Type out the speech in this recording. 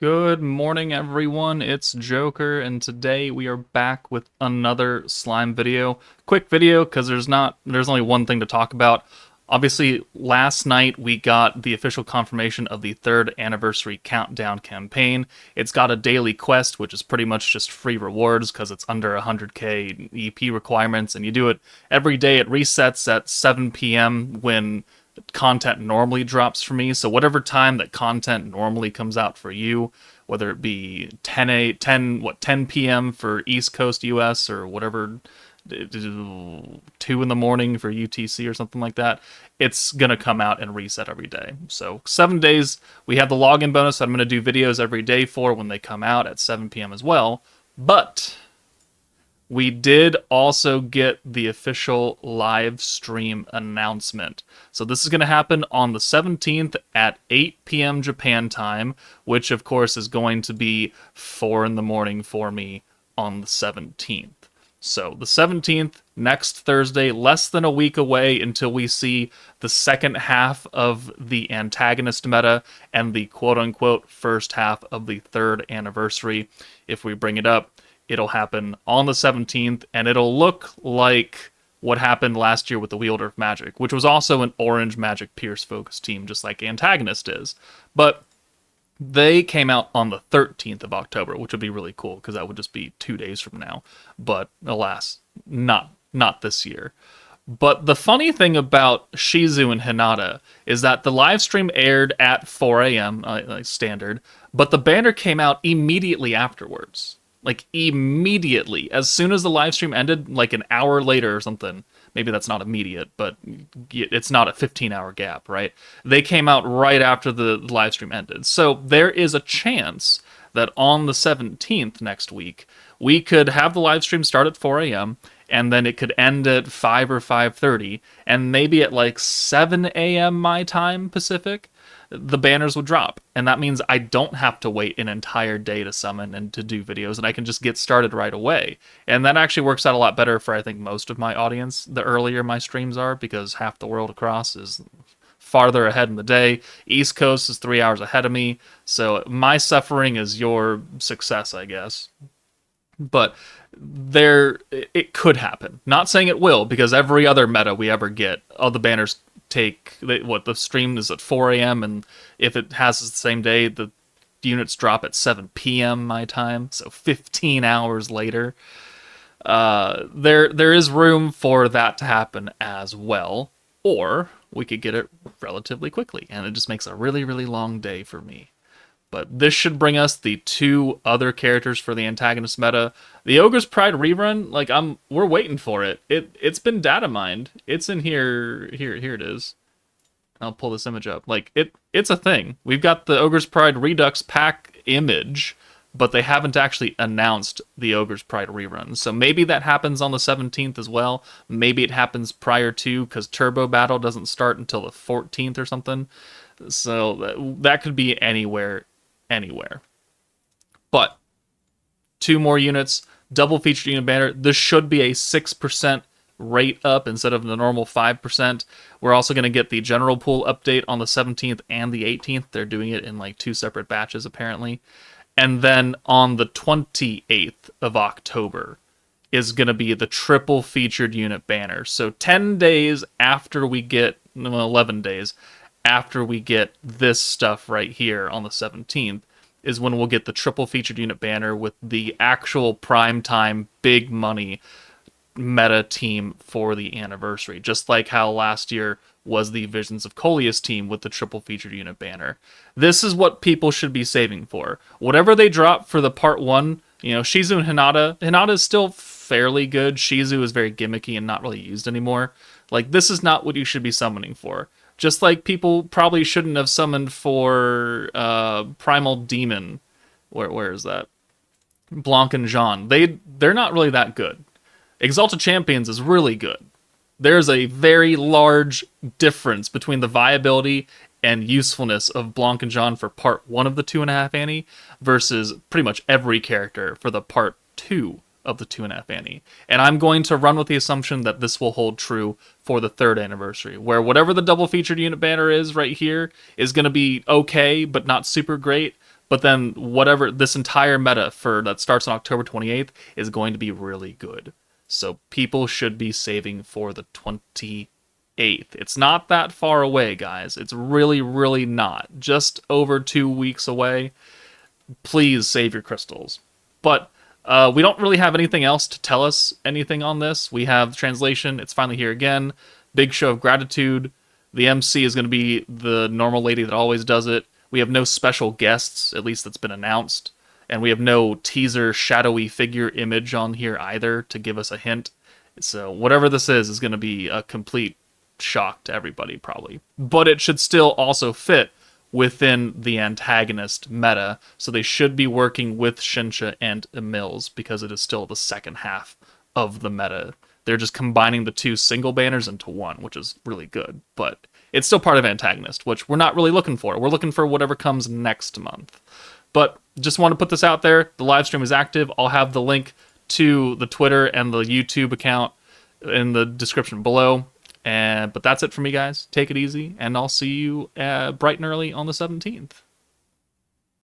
Good morning, everyone. It's Joker, and today we are back with another slime video. Quick video because there's only one thing to talk about. Obviously, last night we got the official confirmation of the third anniversary countdown campaign. It's got a daily quest, which is pretty much just free rewards because it's under 100k EP requirements, and you do it every day. It resets at 7 p.m. when content normally drops for me. So whatever time that content normally comes out for you, whether it be 10 p.m. for East Coast US or whatever 2 in the morning for UTC or something like that, it's going to come out and reset every day. So 7 days, we have the login bonus I'm going to do videos every day for when they come out at 7 p.m. as well. But we did also get the official live stream announcement. So this is going to happen on the 17th at 8 p.m. Japan time, which of course is going to be 4 in the morning for me on the 17th. So the 17th, next Thursday, less than a week away until we see the second half of the antagonist meta and the quote-unquote first half of the third anniversary. If we bring it up, it'll happen on the 17th, and it'll look like what happened last year with the Wielder of Magic, which was also an orange Magic Pierce focus team, just like Antagonist is. But they came out on the 13th of October, which would be really cool, because that would just be 2 days from now. But alas, not this year. But the funny thing about Shizu and Hinata is that the live stream aired at 4 a.m., like standard, but the banner came out immediately afterwards. Like, immediately. As soon as the live stream ended, like an hour later or something. Maybe that's not immediate, but it's not a 15-hour gap, right? They came out right after the live stream ended. So there is a chance that on the 17th next week, we could have the live stream start at 4 a.m., and then it could end at 5 or 5:30, and maybe at like 7 a.m. my time Pacific, the banners would drop. And that means I don't have to wait an entire day to summon and to do videos, and I can just get started right away. And that actually works out a lot better for, I think, most of my audience the earlier my streams are, because half the world across is farther ahead in the day. East Coast is 3 hours ahead of me, so my suffering is your success, I guess. But it could happen. Not saying it will, because every other meta we ever get, all the banners the stream is at 4 a.m. and if it has the same day, the units drop at 7 p.m. my time, so 15 hours later. There is room for that to happen as well, or we could get it relatively quickly, and it just makes a really, really long day for me. But this should bring us the 2 other characters for the antagonist meta. The Ogre's Pride rerun, like we're waiting for it. It's been data mined. It's in here. Here it is. I'll pull this image up. Like it's a thing. We've got the Ogre's Pride Redux pack image, but they haven't actually announced the Ogre's Pride rerun. So maybe that happens on the 17th as well. Maybe it happens prior to, because Turbo Battle doesn't start until the 14th or something. So that could be anywhere. But 2 more units, double featured unit banner. This should be a 6% rate up instead of the normal 5%. We're also going to get the general pool update on the 17th and the 18th. They're doing it in like 2 separate batches apparently. And then on the 28th of October is going to be the triple featured unit banner. So 10 days after we get, 11 days after we get this stuff right here on the 17th, is when we'll get the triple featured unit banner with the actual primetime big money meta team for the anniversary. Just like how last year was the Visions of Coleus team with the triple featured unit banner. This is what people should be saving for. Whatever they drop for the part 1, Shizu and Hinata is still fairly good. Shizu is very gimmicky and not really used anymore. Like, this is not what you should be summoning for. Just like people probably shouldn't have summoned for Primal Demon. Where is that? Blanc and Jean. They're not really that good. Exalted Champions is really good. There's a very large difference between the viability and usefulness of Blanc and Jean for part 1 of the 2.5 ANNI versus pretty much every character for the part 2 of the 2.5 ANNI. And I'm going to run with the assumption that this will hold true for the 3rd anniversary, where whatever the double featured unit banner is right here is going to be okay, but not super great. But then whatever this entire meta for that starts on October 28th is going to be really good. So people should be saving for the 28th. It's not that far away, guys. It's really, really not. Just over 2 weeks away. Please save your crystals. But we don't really have anything else to tell us anything on this. We have translation. It's finally here again. Big show of gratitude. The MC is going to be the normal lady that always does it. We have no special guests, at least that's been announced. And we have no teaser shadowy figure image on here either to give us a hint. So whatever this is going to be a complete shock to everybody probably. But it should still also fit within the antagonist meta, so they should be working with Shinsha and Emils because it is still the second half of the meta. They're just combining the two single banners into one, which is really good, but it's still part of antagonist, which we're not really looking for. We're looking for whatever comes next month. But just want to put this out there. The live stream is active. I'll have the link to the Twitter and the YouTube account in the description below. But that's it for me, guys. Take it easy, and I'll see you bright and early on the 17th.